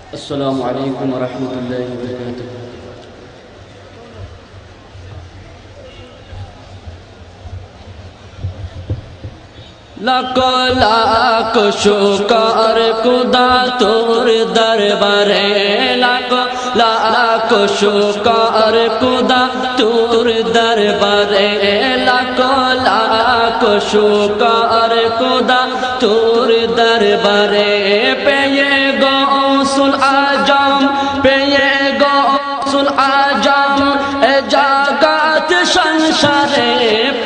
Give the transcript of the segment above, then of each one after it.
السلام عليكم ورحمة الله وبركاته. लाखो लाखो शुक्र खुदा तोर दरबारे, लाखो लाखो शुक्र खुदा तोर दरबारे, लाखो लाखो शुक्र खुदा तोर दरबारे। पेये गौसुल आजम, पेये गौसुल आजम ए जागत संसारे,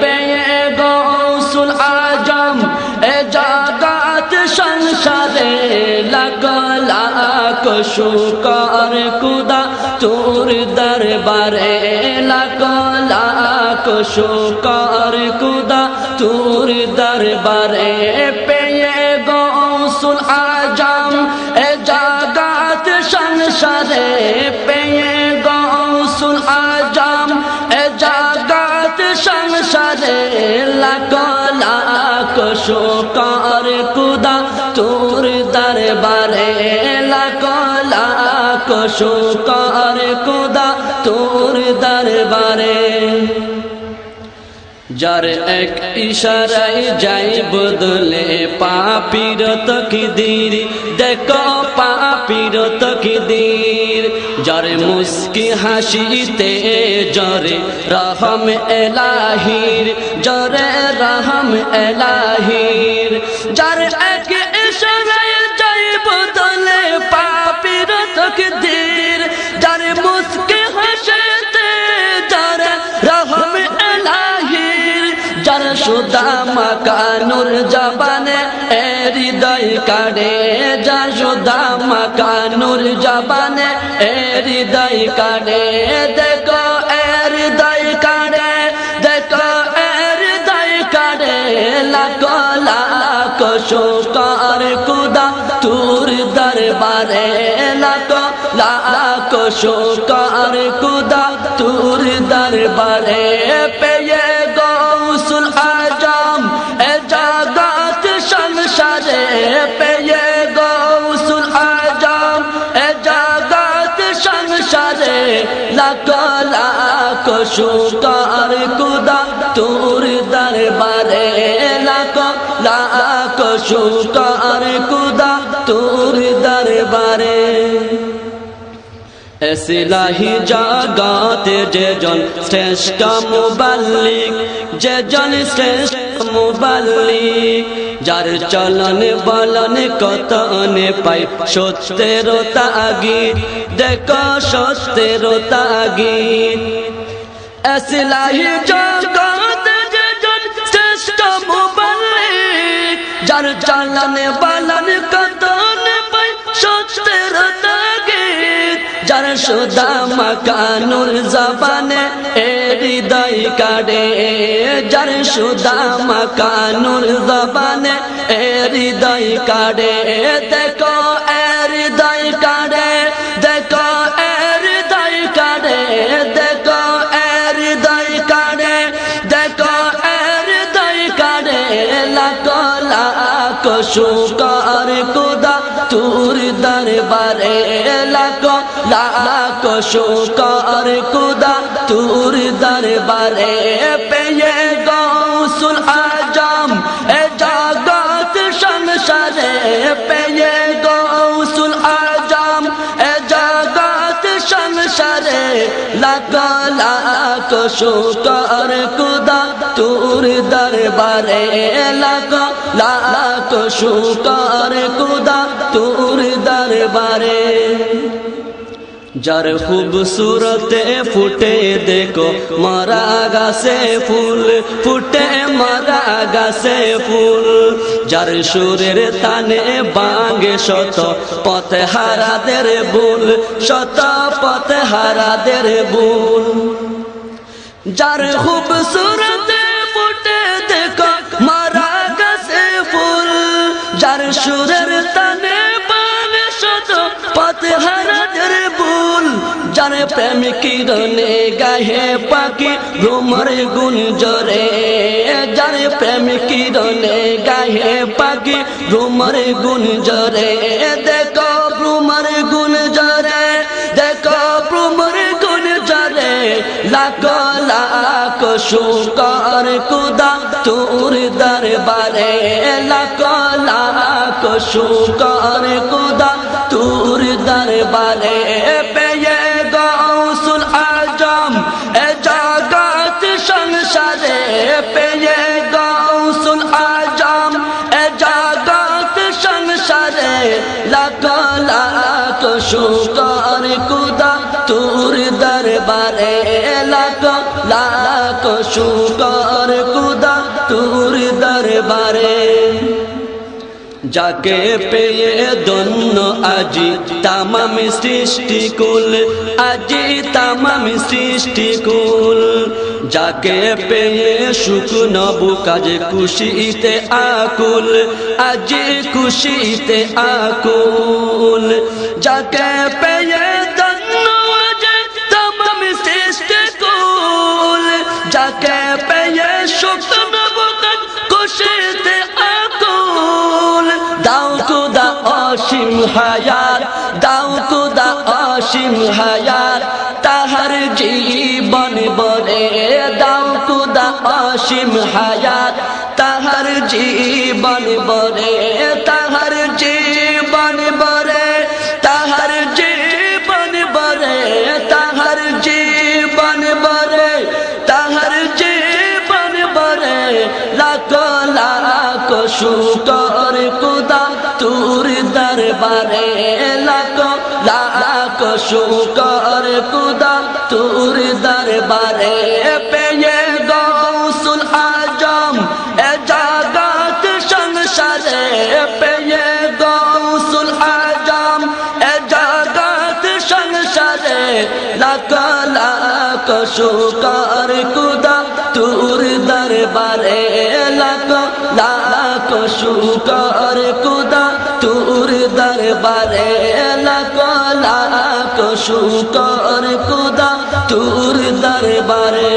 पेये गौसुल आजम ए जागत संसारे। लाखो लाखो शुक्र खुदा तोर दरबारे, लाखो लाखो शुक्र खुदा तोर दरबारे। पेये गौसुल आजम ए जागत संसारे, पेये गौसुल आजम ए जागत संसारे। लाखो लाखो शुक्र खुदा तोर दरबारे, लाखो लाखो शुक्र खुदा तोर दरबारे। যার এক ইশারায় যাই বদলে পাপীর তকদীর, দেখো পাপীর তকদীর। যার মুস্কি হাসিতে জরে রহম এলাহির, জরে রহম এলাহির। যার এক ইশারায় যাই বদলে পাপীর তকদীর, যার মুস্কি হাসিতে জরে রহম এলাহির। যার সুদা মাকানুর জবানে এ হৃদয় কাড়ে, যার সুদা মাকানুর জবানে এ হৃদয় কাড়ে। দেখো এ হৃদয় কাড়ে, দেখো এ হৃদয় কাড়ে। লাখো লাখো শুকর খুদা তোর দরবারে, লাখো লাখো শুকর খুদা তোর দরবারে। পেয়ে গৌসুল আজম এ জাগত সংসারে, পেয়ে গৌসুল আজম এ জাগত সংসারে। লাখো লাখো শুকর খুদা তোর দরবারে, লাখো লাখো শুকর খুদা তোর দরবারে। এসিলাহি জাগাতে যেজন শ্রেষ্ঠ মুবাল্লিগ, যেজন শ্রেষ্ঠ মুবাল্লিগ। যার চলন বলন কতনে পাই সত্যের তাগিদ, দেখো সত্যের তাগিদ। এসিলাহি জাগাতে যেজন শ্রেষ্ঠ মুবাল্লিগ, যার চলন বলন কতনে পাই সত্যের তাগিদ। যার সুদা মাকানুর জবানে এ হৃদয় কাড়ে, যার সুদা মাকানুর জবানে এ হৃদয় কাড়ে। দেখো এ হৃদয় কাড়ে, দেখো এ হৃদয় কাড়ে। দেখো এ হৃদয় কাড়ে, দেখো এ হৃদয় কাড়ে। লাখো লাখো শুকর খুদা তোর দরবারে, লাখো লাখো শুকর খুদা তোর দরবারে। পেয়ে গৌসুল আজম এ জাগত সংসারে, পেয়ে গৌসুল আজম এ জাগত সংসারে। লাখো লাখো শুকর খুদা তোর দরবারে, লাখো লাখো শুকর খুদা তোর দরবারে। যার খুবসুরতে ফুটে দেখো মারা গাছে ফুল, ফুটে মারা গাছে ফুল। যার সুরের তানে বাঙ্গে শত পথে হারাদের ভুল, শত পথে হারাদের ভুল। যার খুবসুরতে ফুটে দেখো মারা গাছে ফুল, যার সুরের তানে বাঙ্গে শত পথে হারাদের ভুল। যার প্রেম কিরণে গাহে পাখি ভ্রমর গুণ জরে, যার প্রেম কিরণে গাহে পাখি ভ্রমর গুণ জরে। দেখো ভ্রমর গুণ শুকর খুদা তোর দরবারে লাখ লাখ শুকর খুদা তোর দরবারে পেয়ে গৌসুল আজম এ জগৎ সংসারে পেয়ে গৌসুল আজম এ জগৎ সংসারে লাখ লাখ শুকর খুদা তোর দরবারে লাখ লাখ শুকর খুদা তোর দরবারে যাকে পেয়ে ধন্য আজি তামাম সৃষ্টিকুল আজি তামাম সৃষ্টিকুল যাকে পেয়ে শুকনো বুকাজ খুশিতে আকুল আজি খুশিতে আকুল যাকে পেয়ে ধন্য আজি তামাম সৃষ্টিকুল যাকে পেয়ে শুকনো বুকাজ খুশিতে আকুল দাও খুদা অসীম হায়াত দাও খুদা অসীম হায়াত তাহার জীবন বরে দাও খুদা অসীম হায়াত তাহার জীবন বরে তাহার জীবন বরে তাহার জীবন বরে তাহার জীবন বরে তাহার জীবন বরে লাখ লাখ শুকর খুদা তোর দরবারে লাখ লাখ শুকর খুদা তোর দরবারে পেয়ে গৌসুল আজম এ জগৎ সংসারে পেয়ে গৌসুল আজম এ জগৎ সংসারে লাখ লাখ শুকর খুদা তোর দরবারে লাখ লাখ শুকর খুদা তোর দরবারে লাখ লাখ শুকর খুদা তোর দরবারে।